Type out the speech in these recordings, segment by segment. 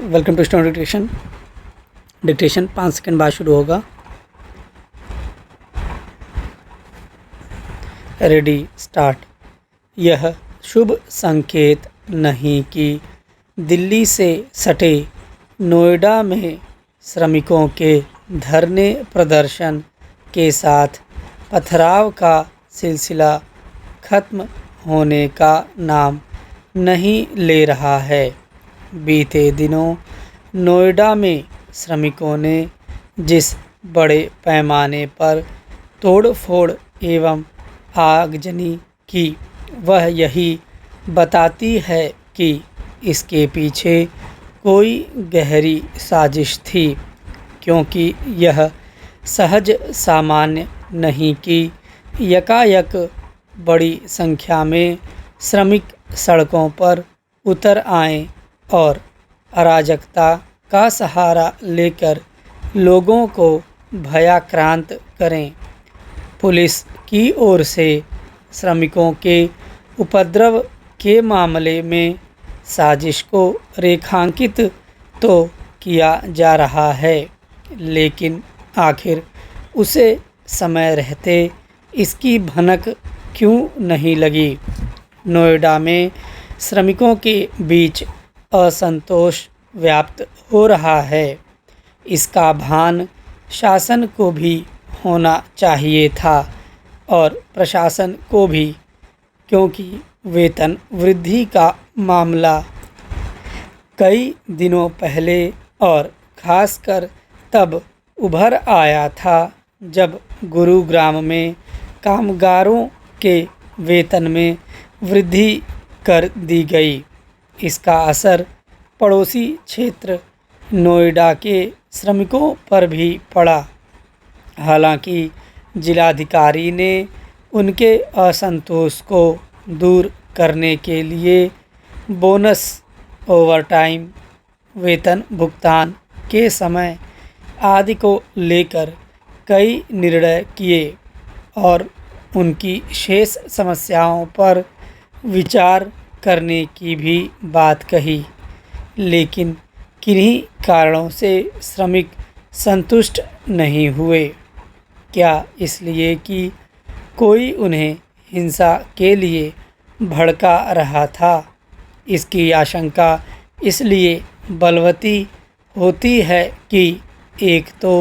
Welcome to student dictation. Dictation 5 second बाद शुरू होगा। Ready start. यह शुभ संकेत नहीं कि दिल्ली से सटे नोएडा में श्रमिकों के धरने प्रदर्शन के साथ पथराव का सिलसिला खत्म होने का नाम नहीं ले रहा है। बीते दिनों नोएडा में श्रमिकों ने जिस बड़े पैमाने पर तोड़फोड़ एवं आगजनी की, वह यही बताती है कि इसके पीछे कोई गहरी साजिश थी, क्योंकि यह सहज सामान्य नहीं कि यकायक बड़ी संख्या में श्रमिक सड़कों पर उतर आएं और अराजकता का सहारा लेकर लोगों को भयाक्रांत करें। पुलिस की ओर से श्रमिकों के उपद्रव के मामले में साजिश को रेखांकित तो किया जा रहा है, लेकिन आखिर उसे समय रहते इसकी भनक क्यों नहीं लगी। नोएडा में श्रमिकों के बीच असंतोष व्याप्त हो रहा है। इसका भान शासन को भी होना चाहिए था और प्रशासन को भी, क्योंकि वेतन वृद्धि का मामला कई दिनों पहले और खासकर तब उभर आया था जब गुरुग्राम में कामगारों के वेतन में वृद्धि कर दी गई। इसका असर पड़ोसी क्षेत्र नोएडा के श्रमिकों पर भी पड़ा। हालांकि जिलाधिकारी ने उनके असंतोष को दूर करने के लिए बोनस, ओवरटाइम, वेतन भुगतान के समय आदि को लेकर कई निर्णय किए और उनकी शेष समस्याओं पर विचार करने की भी बात कही, लेकिन किन्हीं कारणों से श्रमिक संतुष्ट नहीं हुए। क्या इसलिए कि कोई उन्हें हिंसा के लिए भड़का रहा था? इसकी आशंका इसलिए बलवती होती है कि एक तो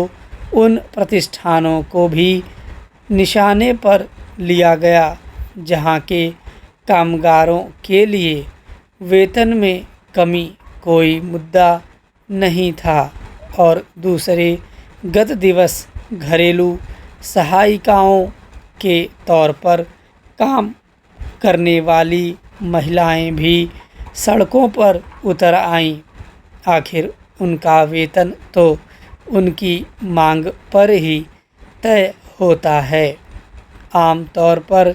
उन प्रतिष्ठानों को भी निशाने पर लिया गया जहां के कामगारों के लिए वेतन में कमी कोई मुद्दा नहीं था, और दूसरे गत दिवस घरेलू सहायिकाओं के तौर पर काम करने वाली महिलाएं भी सड़कों पर उतर आईं। आखिर उनका वेतन तो उनकी मांग पर ही तय होता है। आमतौर पर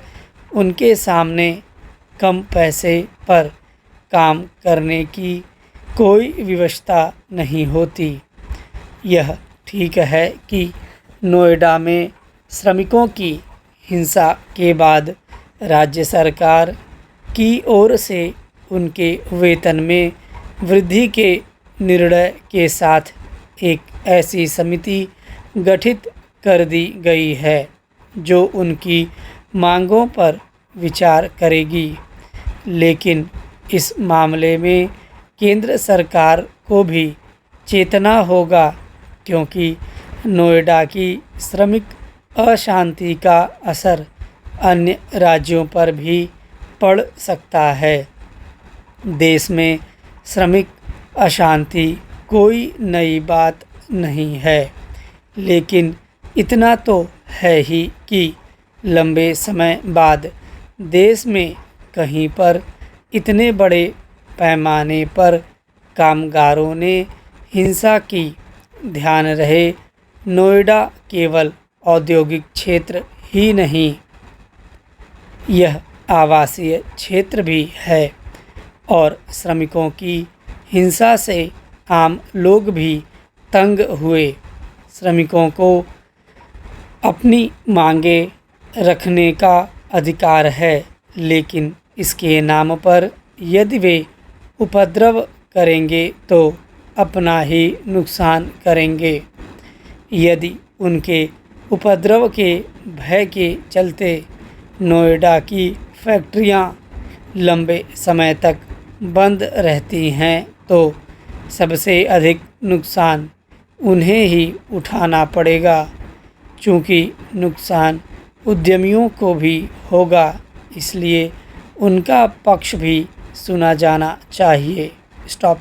उनके सामने कम पैसे पर काम करने की कोई व्यवस्था नहीं होती। यह ठीक है कि नोएडा में श्रमिकों की हिंसा के बाद राज्य सरकार की ओर से उनके वेतन में वृद्धि के निर्णय के साथ एक ऐसी समिति गठित कर दी गई है जो उनकी मांगों पर विचार करेगी। लेकिन इस मामले में केंद्र सरकार को भी चेतना होगा, क्योंकि नोएडा की श्रमिक अशांति का असर अन्य राज्यों पर भी पड़ सकता है। देश में श्रमिक अशांति कोई नई बात नहीं है, लेकिन इतना तो है ही कि लंबे समय बाद देश में कहीं पर इतने बड़े पैमाने पर कामगारों ने हिंसा की। ध्यान रहे, नोएडा केवल औद्योगिक क्षेत्र ही नहीं, यह आवासीय क्षेत्र भी है, और श्रमिकों की हिंसा से आम लोग भी तंग हुए। श्रमिकों को अपनी मांगे रखने का अधिकार है, लेकिन इसके नाम पर यदि वे उपद्रव करेंगे तो अपना ही नुकसान करेंगे। यदि उनके उपद्रव के भय के चलते नोएडा की फैक्ट्रियां लंबे समय तक बंद रहती हैं तो सबसे अधिक नुकसान उन्हें ही उठाना पड़ेगा, चूँकि नुकसान उद्यमियों को भी होगा, इसलिए उनका पक्ष भी सुना जाना चाहिए। स्टॉप।